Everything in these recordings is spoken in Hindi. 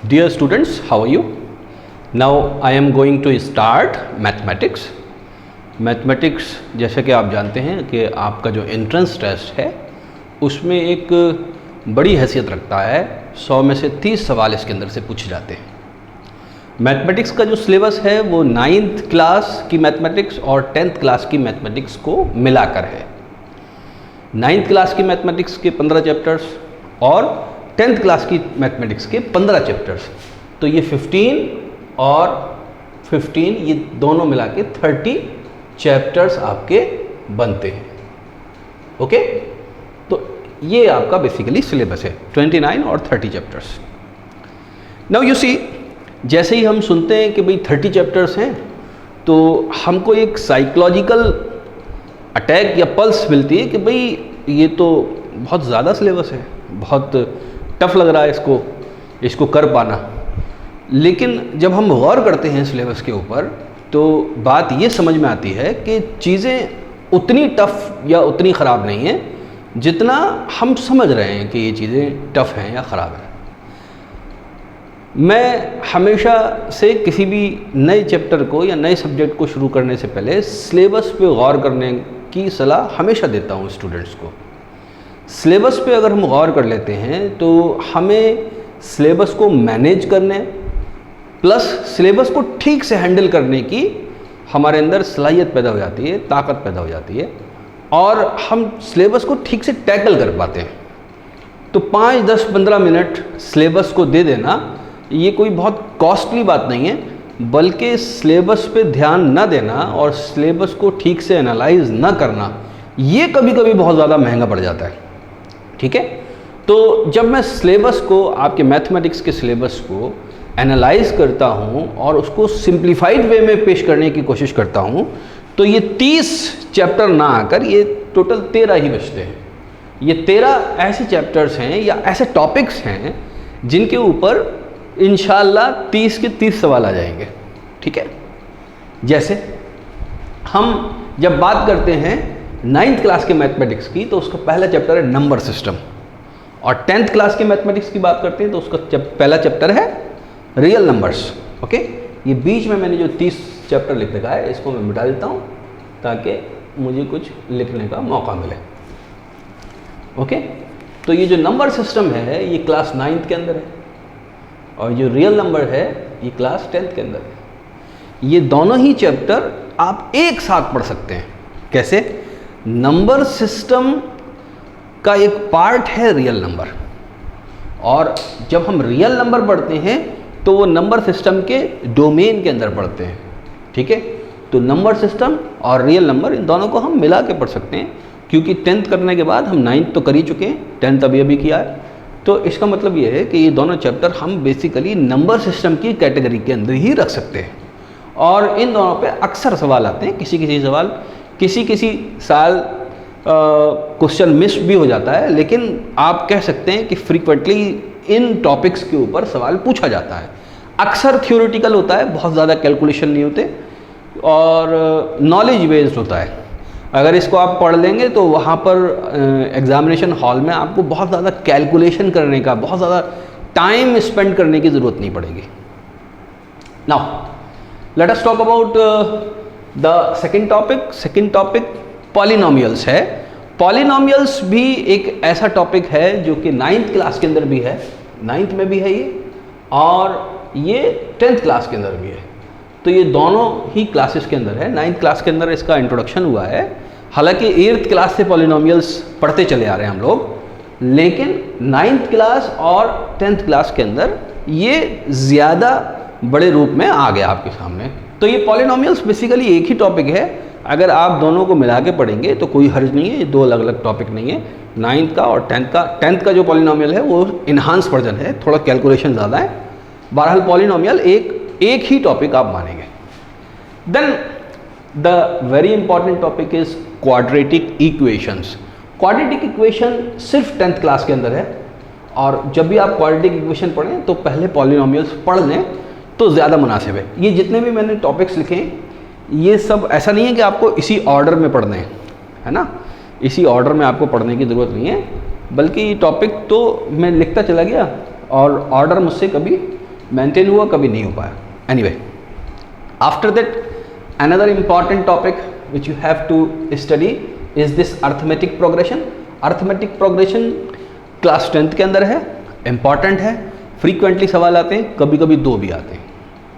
Dear students, how are you? Now I am going to start mathematics. Mathematics जैसे कि आप जानते हैं कि आपका जो एंट्रेंस टेस्ट है उसमें एक बड़ी हैसियत रखता है। 100 में से 30 सवाल इसके अंदर से पूछे जाते हैं। मैथमेटिक्स का जो सिलेबस है वो 9th क्लास की मैथमेटिक्स और 10th क्लास की मैथमेटिक्स को मिलाकर है। 9th क्लास की मैथमेटिक्स के 15 चैप्टर्स और 10th क्लास की मैथमेटिक्स के 15 चैप्टर्स, तो ये 15 और 15 ये दोनों मिला के 30 चैप्टर्स आपके बनते हैं। ओके, तो ये आपका बेसिकली सिलेबस है 29 और 30 चैप्टर्स। नाउ यू सी, जैसे ही हम सुनते हैं कि भाई 30 चैप्टर्स हैं तो हमको एक साइकोलॉजिकल अटैक या पल्स मिलती है कि भाई ये तो बहुत ज़्यादा सिलेबस है, बहुत टफ लग रहा है इसको कर पाना। लेकिन जब हम गौर करते हैं सिलेबस के ऊपर तो बात ये समझ में आती है कि चीज़ें उतनी टफ या उतनी ख़राब नहीं हैं जितना हम समझ रहे हैं कि ये चीज़ें टफ हैं या ख़राब हैं। मैं हमेशा से किसी भी नए चैप्टर को या नए सब्जेक्ट को शुरू करने से पहले सिलेबस पे गौर करने की सलाह हमेशा देता हूँ स्टूडेंट्स को। सिलेबस पे अगर हम गौर कर लेते हैं तो हमें सिलेबस को मैनेज करने प्लस सिलेबस को ठीक से हैंडल करने की हमारे अंदर सलाहियत पैदा हो जाती है, ताकत पैदा हो जाती है और हम सिलेबस को ठीक से टैकल कर पाते हैं। तो 5, 10, 15 मिनट सिलेबस को दे देना ये कोई बहुत कॉस्टली बात नहीं है, बल्कि सिलेबस पे ध्यान न देना और सिलेबस को ठीक से एनालाइज न करना ये कभी कभी बहुत ज़्यादा महंगा पड़ जाता है। ठीक है, तो जब मैं सिलेबस को, आपके मैथमेटिक्स के सिलेबस को एनालाइज करता हूँ और उसको सिंप्लीफाइड वे में पेश करने की कोशिश करता हूँ तो ये 30 चैप्टर ना आकर ये टोटल 13 ही बचते हैं। ये 13 ऐसे चैप्टर्स हैं या ऐसे टॉपिक्स हैं जिनके ऊपर इंशाल्लाह 30 के 30 सवाल आ जाएंगे। ठीक है, जैसे हम जब बात करते हैं 9th क्लास के मैथमेटिक्स की तो उसका पहला चैप्टर है नंबर सिस्टम, और 10th क्लास के मैथमेटिक्स की बात करते हैं तो उसका पहला चैप्टर है रियल नंबर्स। ओके, ये बीच में मैंने जो 30 चैप्टर लिख रखा है इसको मैं मिटा देता हूँ ताकि मुझे कुछ लिखने का मौका मिले। ओके, तो ये जो नंबर सिस्टम है ये क्लास 9th के अंदर है और जो रियल नंबर है ये क्लास 10th के अंदर है। ये दोनों ही चैप्टर आप एक साथ पढ़ सकते हैं। कैसे? नंबर सिस्टम का एक पार्ट है रियल नंबर, और जब हम रियल नंबर पढ़ते हैं तो वो नंबर सिस्टम के डोमेन के अंदर पढ़ते हैं। ठीक है, तो नंबर सिस्टम और रियल नंबर इन दोनों को हम मिला के पढ़ सकते हैं, क्योंकि 10th करने के बाद हम 9th तो कर ही चुके हैं, 10th अभी किया है। तो इसका मतलब ये है कि ये दोनों चैप्टर हम बेसिकली नंबर सिस्टम की कैटेगरी के अंदर ही रख सकते हैं, और इन दोनों पे अक्सर सवाल आते हैं। किसी साल क्वेश्चन मिस भी हो जाता है, लेकिन आप कह सकते हैं कि फ्रीक्वेंटली इन टॉपिक्स के ऊपर सवाल पूछा जाता है। अक्सर थ्योरेटिकल होता है, बहुत ज़्यादा कैलकुलेशन नहीं होते और नॉलेज बेस्ड होता है। अगर इसको आप पढ़ लेंगे तो वहाँ पर एग्जामिनेशन हॉल में आपको बहुत ज़्यादा कैलकुलेशन करने का, बहुत ज़्यादा टाइम स्पेंड करने की ज़रूरत नहीं पड़ेगी। Now let us talk about the second topic polynomials है। पॉलिनोमियल्स भी एक ऐसा टॉपिक है जो कि 9th क्लास के अंदर भी है, 9th में भी है ये, और ये 10th क्लास के अंदर भी है। तो ये दोनों ही क्लासेस के अंदर है। 9th क्लास के अंदर इसका इंट्रोडक्शन हुआ है, हालांकि 8th क्लास से पॉलिनोमियल्स पढ़ते चले आ रहे हैं हम लोग, लेकिन 9th क्लास और 10th क्लास के अंदर ये ज़्यादा बड़े रूप में आ गया आपके सामने। तो ये पॉलिनोमियल्स बेसिकली एक ही टॉपिक है। अगर आप दोनों को मिला के पढ़ेंगे तो कोई हर्ज नहीं है, ये दो अलग अलग टॉपिक नहीं है। 9th का और 10th का। 10th का जो पॉलिनोमियल है वो इन्हांस वर्जन है, थोड़ा कैलकुलेशन ज़्यादा है। बहरहाल पॉलिनोमियल एक ही टॉपिक आप मानेंगे। Then the very important topic is quadratic equations. Quadratic equation सिर्फ 10th क्लास के अंदर है, और जब भी आप क्वाड्रेटिक इक्वेशन पढ़ें तो पहले पॉलिनोमियल्स पढ़ लें तो ज़्यादा मुनासिब है। ये जितने भी मैंने टॉपिक्स लिखे हैं ये सब ऐसा नहीं है कि आपको इसी ऑर्डर में पढ़ने हैं, है ना, इसी ऑर्डर में आपको पढ़ने की ज़रूरत नहीं है, बल्कि टॉपिक तो मैं लिखता चला गया और ऑर्डर मुझसे कभी मेंटेन हुआ, कभी नहीं हो पाया। Anyway, after that another important topic which you have to study is this arithmetic progression. Arithmetic progression class 10th के अंदर है, इम्पॉर्टेंट है, फ्रीक्वेंटली सवाल आते हैं, कभी कभी 2 भी आते हैं,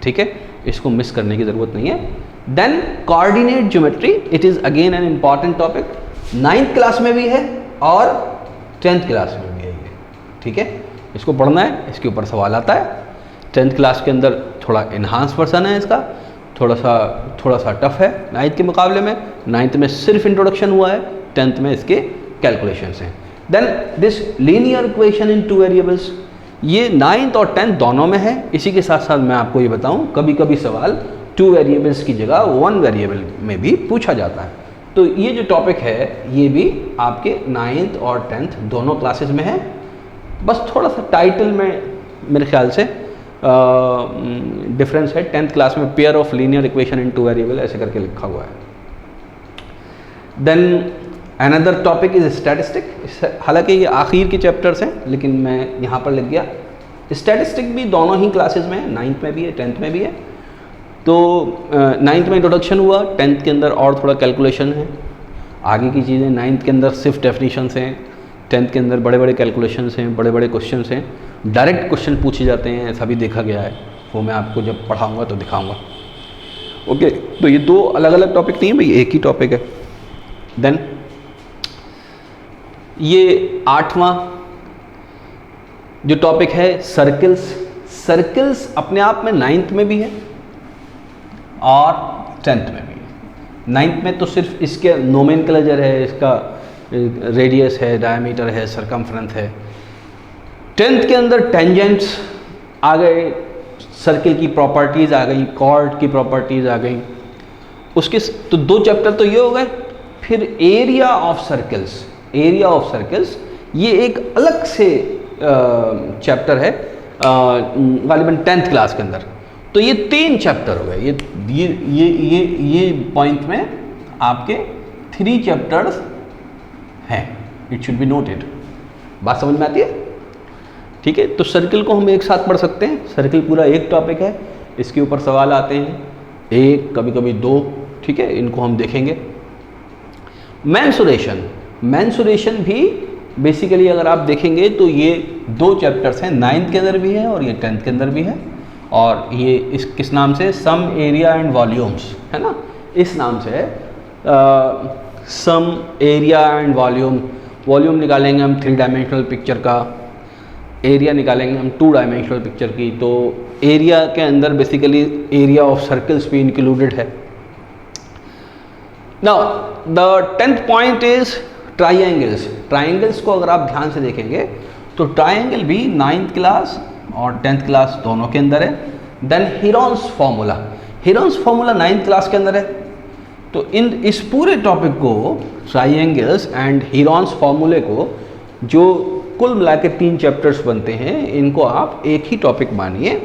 ठीक है, इसको मिस करने की ज़रूरत नहीं है। Then coordinate geometry, it is again an important topic, 9th class में भी है और 10th क्लास में भी है ये, ठीक है, इसको पढ़ना है, इसके ऊपर सवाल आता है। 10th क्लास के अंदर थोड़ा इन्हांस वर्जन है इसका, थोड़ा सा टफ है 9th के मुकाबले में। 9th में सिर्फ इंट्रोडक्शन हुआ है, 10th में इसके कैलकुलेशंस हैं। Then this linear equation in 2 variables, ये 9th और 10th दोनों में है। इसी के साथ साथ मैं आपको ये बताऊं, कभी कभी सवाल 2 वेरिएबल्स की जगह 1 वेरिएबल में भी पूछा जाता है। तो ये जो टॉपिक है ये भी आपके 9th और 10th दोनों क्लासेस में है। बस थोड़ा सा टाइटल में मेरे ख्याल से डिफरेंस है। 10th क्लास में pair of linear equation in 2 variable ऐसे करके लिखा हुआ है। Then another topic is statistic. हालांकि ये आखिर के चैप्टर्स हैं, लेकिन मैं यहाँ पर लिख गया। स्टैटिस्टिक भी दोनों ही क्लासेस में है, 9th में भी है, 10th में भी है। तो 9th में इंट्रोडक्शन हुआ, 10th के अंदर और थोड़ा कैलकुलेशन है, आगे की चीज़ें। 9th के अंदर सिर्फ डेफिनेशंस हैं, 10th के अंदर बड़े बड़े कैलकुलेशंस हैं, बड़े बड़े क्वेश्चंस हैं, डायरेक्ट क्वेश्चन पूछे जाते हैं, ऐसा भी देखा गया है। वो मैं आपको जब पढ़ाऊँगा तो दिखाऊँगा। ओके, तो ये 2 अलग अलग टॉपिक नहीं है भाई, एक ही टॉपिक है। देन ये 8वां जो टॉपिक है सर्कल्स। सर्कल्स अपने आप में 9th में भी है और 10th में भी है। 9th में तो सिर्फ इसके नोमेनक्लेचर है, इसका रेडियस है, डायमीटर है, सरकमफ्रेंस है। 10th के अंदर टेंजेंट्स आ गए, सर्कल की प्रॉपर्टीज़ आ गई, कॉर्ड की प्रॉपर्टीज़ आ गई। उसके तो 2 चैप्टर तो ये हो गए। फिर area of circles, area of circles ये एक अलग से चैप्टर है गालिबन 10th क्लास के अंदर। तो ये 3 चैप्टर हो गए। ये पॉइंट में आपके 3 चैप्टर्स हैं। It should be noted. बात समझ में आती है? ठीक है, तो सर्कल को हम एक साथ पढ़ सकते हैं। सर्कल पूरा एक टॉपिक है, इसके ऊपर सवाल आते हैं, 1 कभी कभी 2, ठीक है, इनको हम देखेंगे। मेंसुरेशन, मेंसुरेशन भी बेसिकली अगर आप देखेंगे तो ये 2 चैप्टर्स हैं, 9th के अंदर भी है और ये 10th के अंदर भी है। और ये इस किस नाम से, सम एरिया एंड वॉल्यूम्स, है ना, इस नाम से है। Some area and volume, volume निकालेंगे हम 3 डायमेंशनल पिक्चर का, एरिया निकालेंगे हम 2 डायमेंशनल पिक्चर की। तो एरिया के अंदर बेसिकली एरिया ऑफ सर्कल्स भी इंक्लूडेड है। Now the 10th point is triangles. Triangles को अगर आप ध्यान से देखेंगे तो ट्राइंगल भी 9th क्लास और 10th क्लास दोनों के अंदर है। Then Heron's formula, Heron's formula 9th class के अंदर है। तो इस पूरे टॉपिक को, ट्राइंगल्स एंड हीरोन्स फार्मूले को, जो कुल मिला के 3 चैप्टर्स बनते हैं, इनको आप एक ही टॉपिक मानिए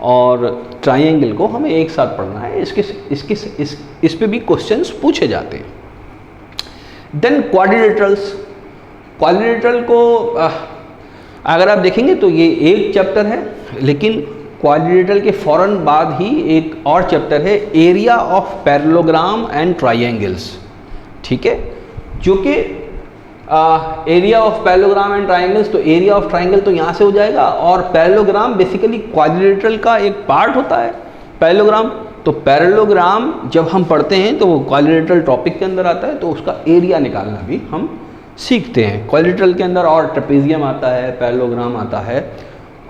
और ट्राइंगल को हमें एक साथ पढ़ना है। इस पे भी क्वेश्चंस पूछे जाते हैं। देन क्वाड्रिलेटरल्स, क्वाड्रिलेटरल को अगर आप देखेंगे तो ये एक चैप्टर है, लेकिन क्वाड्रिलेटरल के फ़ौरन बाद ही एक और चैप्टर है, area of parallelogram and triangles, ठीक है, जो कि area of parallelogram and triangles. तो एरिया ऑफ ट्राइंगल तो यहाँ से हो जाएगा, और पैरेललोग्राम बेसिकली क्वाड्रिलेटरल का एक पार्ट होता है पैरेललोग्राम। तो पैरेललोग्राम जब हम पढ़ते हैं तो वो क्वाड्रिलेटरल टॉपिक के अंदर आता है, तो उसका एरिया निकालना भी हम सीखते हैं। क्वाड्रिलेटरल के अंदर और ट्रेपेजियम आता है, पैरेललोग्राम आता है,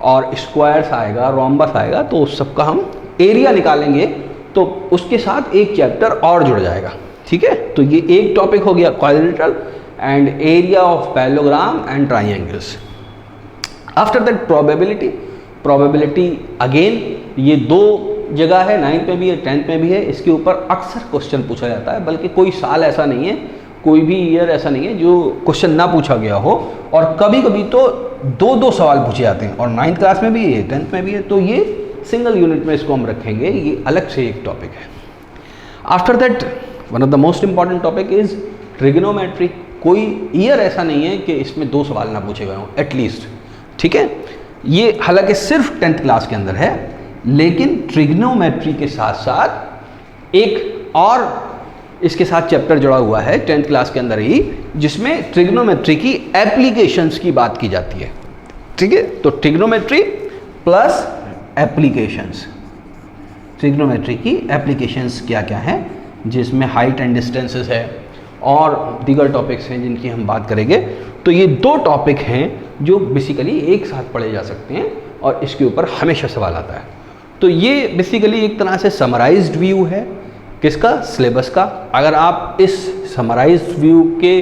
और स्क्वायर्स आएगा, रोम्बस आएगा, तो उस सब का हम एरिया निकालेंगे। तो उसके साथ एक चैप्टर और जुड़ जाएगा, ठीक है। तो ये एक टॉपिक हो गया quadrilateral and area of parallelogram and triangles. After that probability, probability again ये 2 जगह है, 9th में भी है, 10th में भी है। इसके ऊपर अक्सर क्वेश्चन पूछा जाता है, बल्कि कोई साल ऐसा नहीं है, कोई भी ईयर ऐसा नहीं है जो क्वेश्चन ना पूछा गया हो। और कभी कभी तो 2-2 सवाल पूछे जाते हैं, और 9th क्लास में भी है, 10th में भी है। तो ये सिंगल यूनिट में इसको हम रखेंगे, ये अलग से एक टॉपिक है। After that one of the most important topic is trigonometry. कोई ईयर ऐसा नहीं है कि इसमें 2 सवाल ना पूछे गए हों एटलीस्ट, ठीक है। ये हालांकि सिर्फ 10th क्लास के अंदर है, लेकिन ट्रिग्नोमेट्री के साथ साथ एक और इसके साथ चैप्टर जुड़ा हुआ है 10th क्लास के अंदर ही, जिसमें ट्रिग्नोमेट्री की एप्लीकेशंस की बात की जाती है। ठीक है, तो ट्रिग्नोमेट्री प्लस एप्लीकेशंस, ट्रिग्नोमेट्री की एप्लीकेशंस क्या क्या हैं, जिसमें हाइट एंड डिस्टेंसेस है और दीगर टॉपिक्स हैं जिनकी हम बात करेंगे। तो ये 2 टॉपिक हैं जो बेसिकली एक साथ पढ़े जा सकते हैं और इसके ऊपर हमेशा सवाल आता है। तो ये बेसिकली एक तरह से समराइज्ड व्यू है किसका, सिलेबस का। अगर आप इस समराइज्ड व्यू के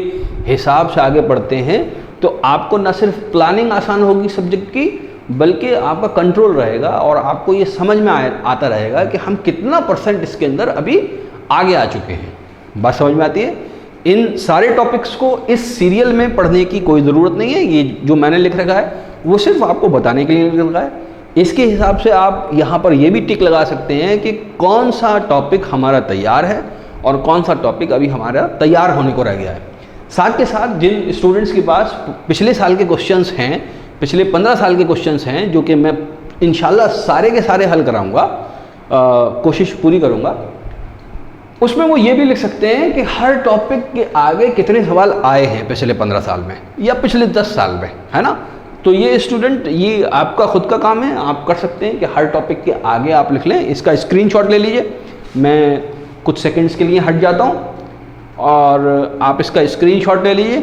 हिसाब से आगे पढ़ते हैं तो आपको न सिर्फ प्लानिंग आसान होगी सब्जेक्ट की, बल्कि आपका कंट्रोल रहेगा और आपको ये समझ में आता रहेगा कि हम कितना % इसके अंदर अभी आगे आ चुके हैं। बात समझ में आती है। इन सारे टॉपिक्स को इस सीरियल में पढ़ने की कोई ज़रूरत नहीं है। ये जो मैंने लिख रखा है वो सिर्फ आपको बताने के लिए लिख रखा है। इसके हिसाब से आप यहाँ पर ये भी टिक लगा सकते हैं कि कौन सा टॉपिक हमारा तैयार है और कौन सा टॉपिक अभी हमारा तैयार होने को रह गया है। साथ के साथ जिन स्टूडेंट्स के पास पिछले साल के क्वेश्चंस हैं, पिछले 15 साल के क्वेश्चंस हैं, जो कि मैं इंशाल्लाह सारे के सारे हल कराऊंगा, कोशिश पूरी करूंगा, उसमें वो ये भी लिख सकते हैं कि हर टॉपिक के आगे कितने सवाल आए हैं पिछले 15 साल में या पिछले 10 साल में, है ना। तो ये स्टूडेंट, ये आपका खुद का काम है, आप कर सकते हैं कि हर टॉपिक के आगे आप लिख लें। इसका स्क्रीनशॉट ले लीजिए, मैं कुछ सेकंड्स के लिए हट जाता हूँ और आप इसका स्क्रीनशॉट ले लीजिए।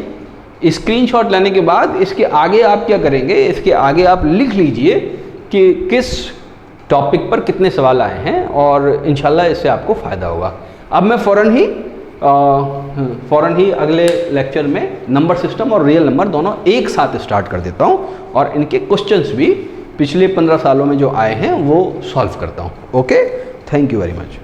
स्क्रीनशॉट लेने के बाद इसके आगे आप क्या करेंगे, इसके आगे आप लिख लीजिए कि किस टॉपिक पर कितने सवाल आए हैं और इंशाल्लाह इससे आपको फ़ायदा होगा। अब मैं फ़ौरन ही अगले लेक्चर में नंबर सिस्टम और रियल नंबर दोनों एक साथ स्टार्ट कर देता हूँ और इनके क्वेश्चंस भी पिछले 15 सालों में जो आए हैं वो सॉल्व करता हूँ। Okay, thank you very much.